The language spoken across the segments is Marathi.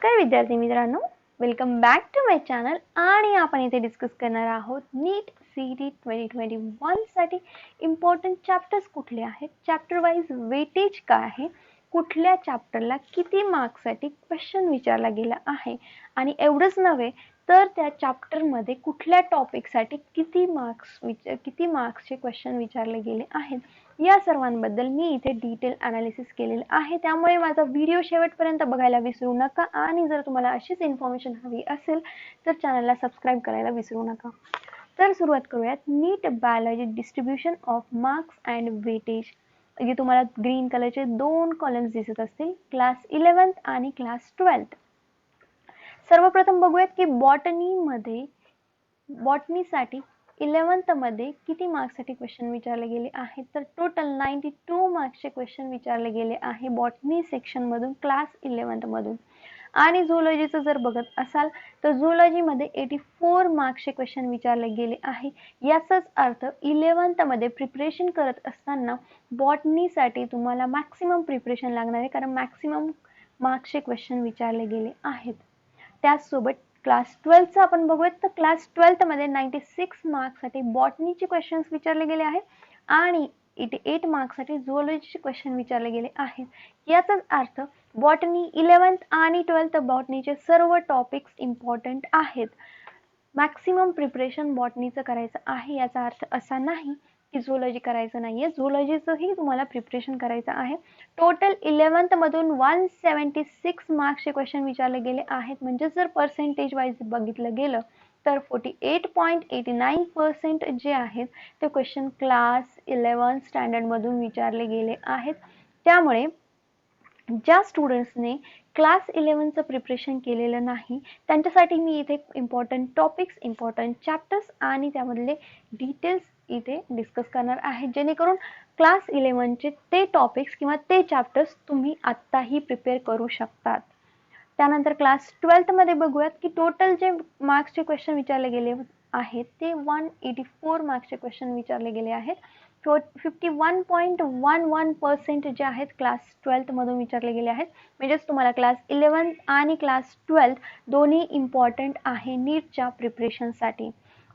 नमस्कार विद्यार्थी मित्रांनो, welcome back to my channel. आणि आपण इथे डिस्कस करणार आहोत नीट सीईटी 2021 साठी इम्पॉर्टंट चॅप्टर्स कुठले आहेत, चॅप्टर वाईज वेटेज काय आहे, कुठल्या चॅप्टरला किती मार्क्ससाठी क्वेश्चन विचारला गेला आहे आणि एवढंच नव्हे तर त्या चॅप्टरमध्ये कुठल्या टॉपिकसाठी किती मार्क्सचे क्वेश्चन विचारले गेले आहेत, या सर्वांबद्दल मी इथे डिटेल अनालिसिस केलेलं आहे. त्यामुळे माझा व्हिडिओ शेवटपर्यंत बघायला विसरू नका आणि जर तुम्हाला अशीच इन्फॉर्मेशन हवी असेल तर चॅनलला सबस्क्राईब करायला विसरू नका. तर सुरुवात करूयात. नीट biology distribution of marks and weightage. इथे तुम्हाला ग्रीन कलरचे दोन कॉलम्स दिसत असतील, क्लास 11th आणि क्लास 12th. सर्वप्रथम बघूयात की बॉटनीसाठी 11th मध्ये किती मार्क्ससाठी क्वेश्चन विचारले गेले आहेत. तर टोटल 92 मार्क्सचे क्वेश्चन विचारले गेले आहे बॉटनी सेक्शन मधून, क्लास 11th मधून. आणि झूलॉजीचं जर बघत असाल तर झूलॉजीमध्ये 84 मार्क्सचे क्वेश्चन विचारले गेले आहे. याचाच अर्थ 11th मध्ये प्रिपरेशन करत असताना बॉटनीसाठी तुम्हाला मॅक्सिमम प्रिपरेशन लागणार आहे, कारण मॅक्सिमम मार्क्सचे क्वेश्चन विचारले गेले आहेत. त्याचसोबत क्लास 12th आपण बघूयात तर क्लास 12th मध्ये 96 मार्क्ससाठी बॉटनीचे क्वेश्चन्स विचारले गेले आहेत आणि 88 मार्क्ससाठी झूलॉजीचे क्वेश्चन विचारले गेले आहेत. याचाच अर्थ बॉटनी 11th आणि 12th बॉटनीचे सर्व टॉपिक्स इम्पॉर्टंट आहेत. मॅक्सिमम प्रिपरेशन बॉटनीचं करायचं आहे. याचा अर्थ असा नाही की झूलॉजी करायचं नाहीये, झूलॉजीचंही तुम्हाला प्रिपरेशन करायचं आहे. टोटल 11th मधून 176 मार्क्सचे क्वेश्चन विचारले गेले आहेत. म्हणजे जर पर्सेंटेज वाईज बघितलं गेलं तर 48.89% जे आहेत ते क्वेश्चन क्लास 11th स्टँडर्ड मधून विचारले गेले आहेत. त्यामुळे ज्या स्टुडंट्सने क्लास 11चं प्रिपरेशन केलेलं नाही त्यांच्यासाठी मी इथे इम्पॉर्टंट टॉपिक्स, इम्पॉर्टंट चॅप्टर्स आणि त्यामधले डिटेल्स इथे डिस्कस करणार आहे, जेणेकरून क्लास 11चे ते टॉपिक्स किंवा ते चॅप्टर्स तुम्ही आत्ताही प्रिपेअर करू शकतात. त्यानंतर क्लास 12th मध्ये बघूयात की टोटल जे मार्क्सचे क्वेश्चन विचारले गेले आहेत ते 184 मार्क्सचे क्वेश्चन विचारले गेले आहेत. 51.11% जे आहेत क्लास 12th मधून विचारले गेले आहेत. म्हणजेच तुम्हाला क्लास 11 आणि क्लास 12 दोन्ही इम्पॉर्टंट आहे नीटच्या प्रिपरेशनसाठी.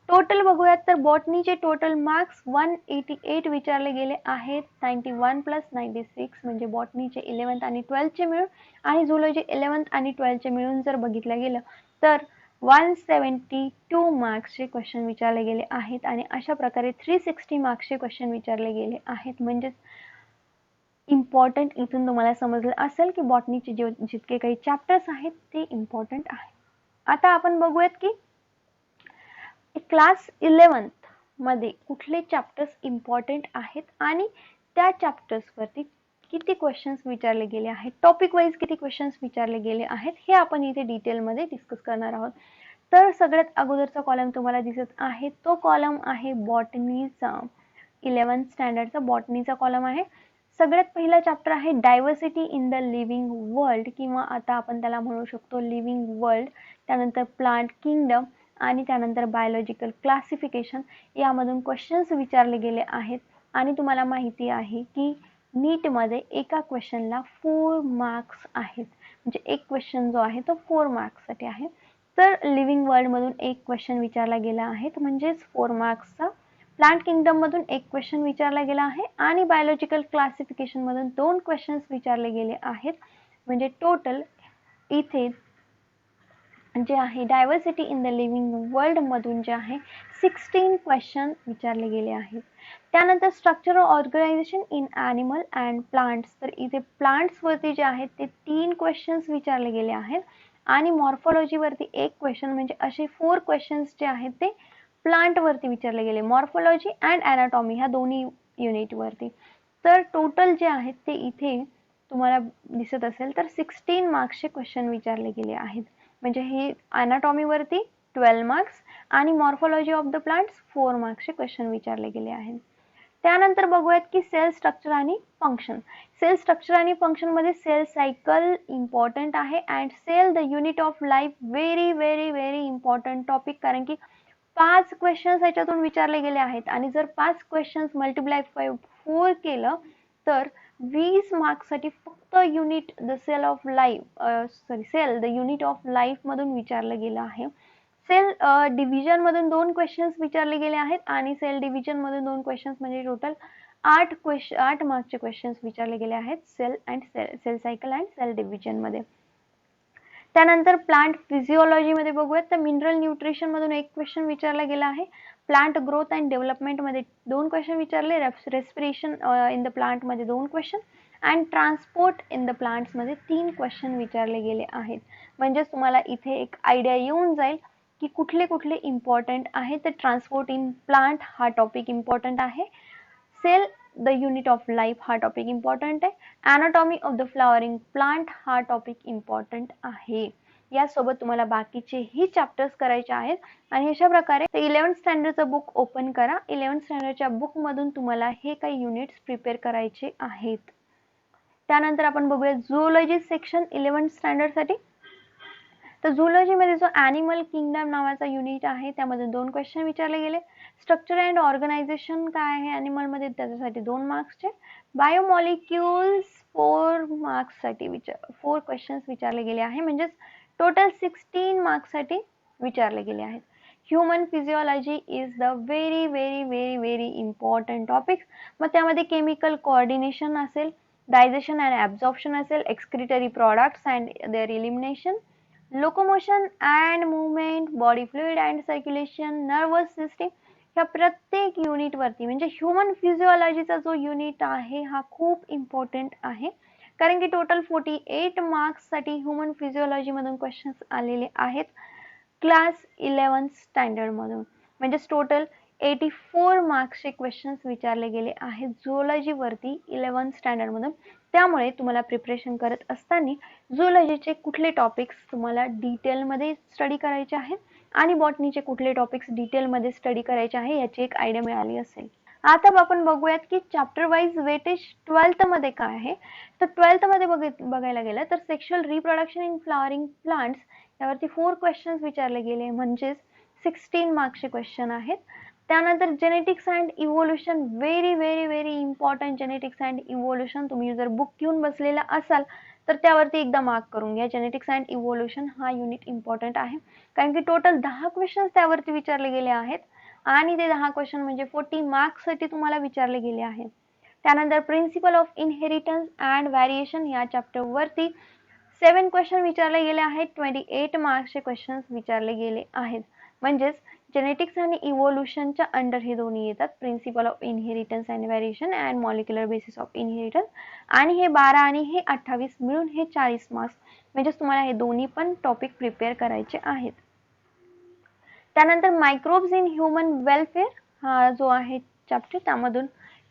टोटल बघूयात तर बॉटनीचे टोटल मार्क्स 188 विचारले गेले आहेत. 91 प्लस 96 म्हणजे बॉटनीचे 11th आणि 12th चे मिळून, आणि झूलॉजी 11th आणि 12th चे मिळून जर बघितलं गेलं तर 172 मार्क्सचे क्वेश्चन विचारले गेले आहेत. आणि अशा प्रकारे 360 मार्क्सचे क्वेश्चन विचारले गेले आहेत. म्हणजेच इम्पॉर्टंट इथून तुम्हाला समजलं असेल की बॉटनीचे जितके काही चॅप्टर्स आहेत ते इम्पॉर्टंट आहेत. आता आपण बघूयात की क्लास 11th मध्ये कुठले चॅप्टर्स इम्पॉर्टंट आहेत आणि त्या चॅप्टर्स वरती किती क्वेश्चन्स विचारले गेले आहेत, टॉपिक वाईज किती क्वेश्चन्स विचारले गेले आहेत, हे आपण इथे डिटेलमध्ये डिस्कस करणार आहोत. तर सगळ्यात अगोदरचा कॉलम तुम्हाला दिसत आहे तो कॉलम आहे बॉटनीचा, 11th स्टँडर्डचा बॉटनीचा कॉलम आहे. सगळ्यात पहिला चॅप्टर आहे diversity in the living world, किंवा आता आपण त्याला म्हणू शकतो लिव्हिंग वर्ल्ड. त्यानंतर प्लांट किंगडम आणि त्यानंतर बायोलॉजिकल क्लासिफिकेशन. यामधून क्वेश्चन्स विचारले गेले आहेत. आणि तुम्हाला माहिती आहे की नीटमध्ये एका क्वेश्चनला 4 मार्क्स आहेत, म्हणजे एक क्वेश्चन जो आहे तो 4 मार्क्ससाठी आहे. तर लिव्हिंग वर्ल्ड मधून एक क्वेश्चन विचारला गेला आहे, म्हणजेच 4 मार्क्सचा. प्लांट किंगडम मधून एक क्वेश्चन विचारला गेला आहे आणि बायोलॉजिकल क्लासिफिकेशन मधून 2 क्वेश्चन्स विचारले गेले आहेत. म्हणजे टोटल इथे जे आहे diversity in the living world मधून जे आहे 16 क्वेश्चन विचारले गेले आहेत. त्यानंतर structure organisation in animal and plants, तर इथे प्लांट्स वरती जे आहेत ते 3 क्वेश्चन्स विचारले गेले आहेत. आणि मॉर्फोलॉजी वरती एक क्वेश्चन, म्हणजे असे 4 क्वेश्चन्स जे आहेत ते प्लांट वरती विचारले गेले, मॉर्फोलॉजी अँड ॲनाटॉमी ह्या दोन्ही युनिट वरती. तर टोटल जे आहेत ते इथे तुम्हाला दिसत असेल तर 16 मार्क्सचे क्वेश्चन विचारले गेले आहेत. म्हणजे हे ॲनाटॉमी वरती 12 मार्क्स आणि मॉर्फोलॉजी ऑफ द प्लांट्स 4 मार्क्सचे क्वेश्चन विचारले गेले आहेत. त्यानंतर बघूयात की सेल स्ट्रक्चर आणि फंक्शन. सेल स्ट्रक्चर आणि फंक्शन मध्ये सेल सायकल इम्पॉर्टंट आहे and cell the unit of life very very very important topic, कारण की 5 क्वेश्चन्स याच्यातून विचारले गेले आहेत. आणि जर 5 क्वेश्चन्स मल्टिप्लाय 4 केलं तर 20 मार्क्ससाठी फक्त unit the cell of life cell the unit of life मधून विचारलं गेलं आहे. सेल डिव्हिजन मधून 2 क्वेश्चन्स विचारले गेले आहेत आणि सेल डिव्हिजन मधून 2 क्वेश्चन्स म्हणजे टोटल 8 मार्क्सचे क्वेश्चन्स विचारले गेले आहेत cell cycle and cell division मध्ये. त्यानंतर प्लांट फिजिओलॉजी मध्ये बघूयात तर मिनरल न्यूट्रिशन मधून एक क्वेश्चन विचारला गेला आहे. प्लांट ग्रोथ अँड डेव्हलपमेंट मध्ये 2 क्वेश्चन विचारले. रेस्पिरेशन इन द प्लांट मध्ये 2 question and transport in the plants मध्ये 3 क्वेश्चन विचारले गेले आहेत. म्हणजे तुम्हाला इथे एक आयडिया येऊन जाईल की कुठले कुठले इम्पॉर्टंट आहे. तर ट्रान्सपोर्ट इन प्लांट हा टॉपिक इम्पॉर्टंट आहे. Cell the unit of life हा टॉपिक इम्पॉर्टंट आहे. Anatomy of the flowering plant हा टॉपिक इम्पॉर्टंट आहे. यासोबत तुम्हाला बाकीचेही चॅप्टर्स करायचे आहेत आणि अशा प्रकारे 11th स्टँडर्डचं बुक ओपन करा. 11th स्टँडर्डच्या बुक मधून तुम्हाला हे काही युनिट्स प्रिपेअर करायचे आहेत. त्यानंतर आपण बघूया झूलॉजी सेक्शन 11th स्टँडर्ड साठी. तर झूलॉजी मध्ये जो ॲनिमल किंगडम नावाचा युनिट आहे त्यामध्ये 2 क्वेश्चन विचारले गेले. स्ट्रक्चर अँड ऑर्गनायझेशन काय आहे ॲनिमल मध्ये त्याच्यासाठी 2 मार्क्सचे. बायोमॉलिक्युल्स 4 मार्क्ससाठी 4 क्वेश्चन्स विचारले गेले आहे. म्हणजे टोटल 16 मार्क्ससाठी विचारले गेले आहेत. Human physiology is the very very very very important topic. मग त्यामध्ये केमिकल कोऑर्डिनेशन असेल, डायजेशन अँड ॲब्झॉर्प्शन असेल, excretory products and their elimination, locomotion and movement, body fluid and circulation, nervous system, ह्या प्रत्येक युनिट वरती म्हणजे ह्युमन फिजिओलॉजीचा जो युनिट आहे हा खूप इम्पॉर्टंट आहे. कारण की टोटल 48 मार्क्स साठी ह्युमन फिजिओलॉजी मधून क्वेश्चन्स आलेले आहेत क्लास 11th स्टँडर्ड मधून. म्हणजे टोटल 84 मार्क्सचे क्वेश्चन्स विचारले गेले आहेत झूलॉजी वरती 11th स्टँडर्ड मधून. त्यामुळे तुम्हाला प्रिपरेशन करत असताना झूलॉजीचे कुठले टॉपिक्स तुम्हाला डिटेलमध्ये स्टडी करायचे आहेत आणि बॉटनीचे कुठले टॉपिक्स डिटेलमध्ये स्टडी करायचे आहे याची एक आयडिया मिळाली असेल. आता आपण बघूयात की चॅप्टर वाईज वेटेज 12th मध्ये काय आहे. तर 12th मध्ये बघायला गेलं तर sexual reproduction in flowering plants यावरती 4 क्वेश्चन्स विचारले गेले म्हणजे 16 मार्क्सचे क्वेश्चन आहेत. त्यानंतर genetics and evolution very very very important. Genetics and evolution तुम्ही जर बुक घेऊन बसलेला असाल तर त्यावरती एकदा मार्क करून घ्या. जेनेटिक्स अँड इव्होल्युशन हा युनिट इम्पॉर्टंट आहे कारण की टोटल 10 क्वेश्चन्स त्यावरती विचारले गेले आहेत आणि ते 10 क्वेश्चन म्हणजे 40 मार्क्स साठी तुम्हाला विचारले गेले आहेत. त्यानंतर principle of inheritance and variation या चॅप्टर वरती 7 क्वेश्चन विचारले गेले आहेत. 28 मार्क्सचे क्वेश्चन्स विचारले गेले आहेत. म्हणजेच जेनेटिक्स आणि इव्होल्युशनच्या अंडर हे दोन्ही येतात. Principle of inheritance and variation and molecular basis of inheritance आणि हे 12 आणि हे 28 मिळून हे 40 मार्क्स. म्हणजे तुम्हाला हे दोन्ही पण टॉपिक प्रिपेअर करायचे आहेत. त्यानंतर मायक्रोब्स इन ह्युमन वेलफेअर हा जो आहे चॅप्टर त्यामधून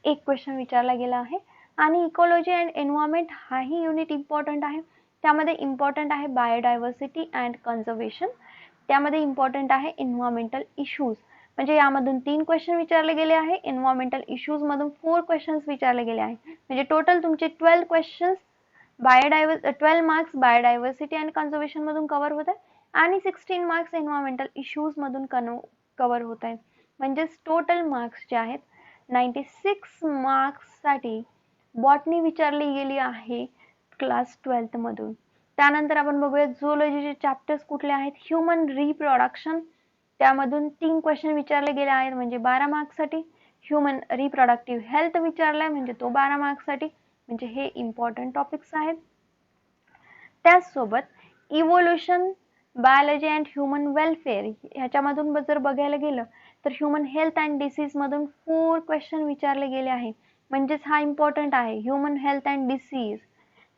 एक क्वेश्चन विचारला गेला आहे. आणि इकॉलॉजी अँड एन्व्हायरमेंट हाही युनिट इम्पॉर्टंट आहे. त्यामध्ये इम्पॉर्टंट आहे बायोडायव्हर्सिटी अँड कन्झर्वेशन. त्यामध्ये इम्पॉर्टंट आहे एन्व्हायरमेंटल इश्यूज. म्हणजे यामधून 3 क्वेश्चन विचारले गेले आहे. एन्व्हायरमेंटल इश्यूज मधून 4 क्वेश्चन्स विचारले गेले आहे. म्हणजे टोटल तुमचे 12 questions 12 marks biodiversity and conservation मधून कव्हर होत आहे आणि 16 मार्क्स एन्व्हायरमेंटल इश्यूज मधून कव्हर होत आहे. म्हणजेच टोटल मार्क्स जे आहेत 96 मार्क्स साठी बॉटनी विचारली गेली आहे क्लास 12th मधून. त्यानंतर आपण बघूया झूलॉजीचे चॅप्टर्स कुठले आहेत. ह्युमन रिप्रोडक्शन त्यामधून 3 क्वेश्चन विचारले गेले आहेत म्हणजे 12 मार्क्स साठी. ह्युमन रिप्रोडक्टिव्ह हेल्थ विचारलाय म्हणजे तो 12 मार्क्स साठी. म्हणजे हे इम्पॉर्टंट टॉपिक्स आहेत. त्याचसोबत evolution, biology and human welfare ह्याच्यामधून जर बघायला गेलं तर ह्युमन हेल्थ अँड डिसीज मधून 4 क्वेश्चन विचारले गेले आहे. म्हणजेच हा इम्पॉर्टंट आहे ह्युमन हेल्थ अँड डिसीज.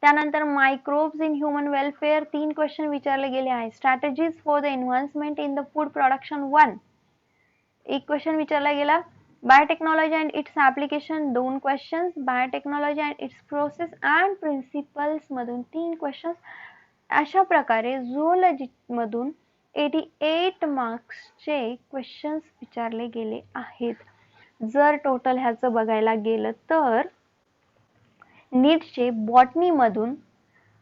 त्यानंतर microbes in human welfare 3 question विचारले गेले आहे. Strategies for the enhancement in the food production 1 एक क्वेश्चन विचारला गेला. Biotechnology and its application 2 questions. Biotechnology and its process and principles मधून 3 क्वेश्चन्स. अशा प्रकारे झूलॉजी मधून 88 मार्क्सचे क्वेश्चन्स विचारले गेले आहेत. जर टोटल ह्याचं बघायला गेलं तर नीटचे बॉटनी मधून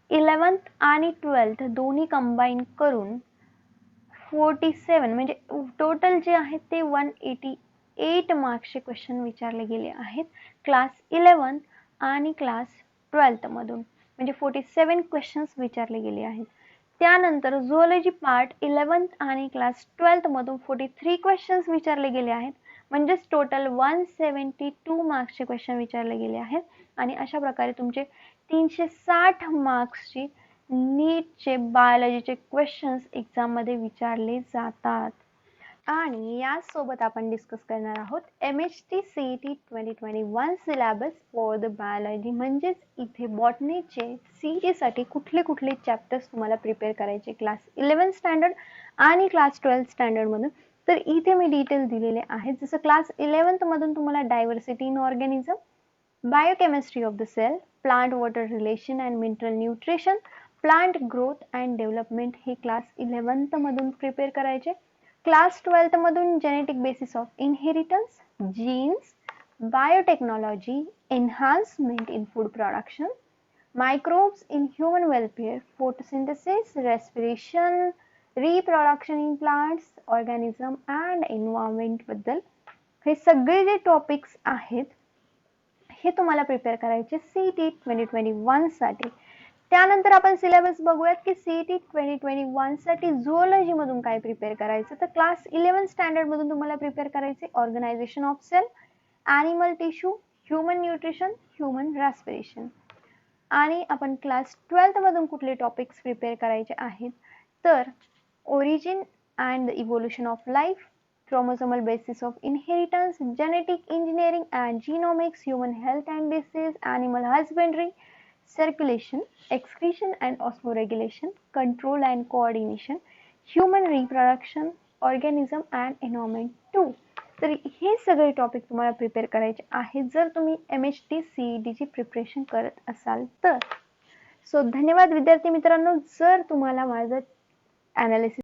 11th आणि 12th दोन्ही कंबाईन करून 47 म्हणजे टोटल जे आहेत ते 188 मार्क्सचे क्वेश्चन विचारले गेले आहेत क्लास 11 आणि क्लास 12th मधून. म्हणजे 47 क्वेश्चन्स विचारले गेले आहेत. त्यानंतर झुऑलॉजी पार्ट 11th आणि क्लास 12th मधून 43 क्वेश्चन्स विचारले गेले आहेत. म्हणजेच टोटल 172 मार्क्सचे क्वेश्चन विचारले गेले आहेत आणि अशा प्रकारे तुमचे 360 मार्क्सची नीटचे बायोलॉजीचे क्वेश्चन्स एक्झाममध्ये विचारले जातात. आणि यासोबत आपण डिस्कस करणार आहोत MHT CET 2021 syllabus for the biology. म्हणजेच इथे बॉटनीचे CET साठी कुठले कुठले चॅप्टर्स तुम्हाला प्रिपेअर करायचे क्लास 11 स्टँडर्ड आणि क्लास 12 स्टँडर्ड मधून. तर इथे मी डिटेल दिलेले आहेत. जसं क्लास 11th मधून तुम्हाला diversity in organism, biochemistry of the cell, plant water relation and mineral nutrition, plant growth and development हे क्लास 11th मधून प्रिपेअर करायचे. क्लास 12th मधून genetic basis of inheritance, genes, biotechnology, enhancement in food production, microbes in human welfare, photosynthesis, respiration, reproduction in plants, organism and environment बद्दल हे सगळे जे टॉपिक्स आहेत हे तुम्हाला प्रिपेअर करायचे CET 2021 साठी. त्यानंतर आपण सिलेबस बघूयात की CET 2021 साठी झुऑलॉजी मधून काय प्रिपेअर करायचं. तर क्लास 11 स्टँडर्ड मधून तुम्हाला प्रिपेअर करायचे organisation of cell, animal tissue, human nutrition, human respiration. आणि आपण क्लास 12th मधून कुठले टॉपिक्स प्रिपेअर करायचे आहेत तर origin and the evolution of life, chromosomal basis of inheritance, genetic engineering and genomics, human health and disease, animal husbandry, circulation, excretion and osmoregulation, control and coordination, human reproduction, organism and environment too. तर हे सगळे टॉपिक तुम्हाला प्रिपेअर करायचे आहेत जर तुम्ही MHT CET ची प्रिपरेशन करत असाल तर. सो धन्यवाद विद्यार्थी मित्रांनो. जर तुम्हाला माझं ॲनालिसिस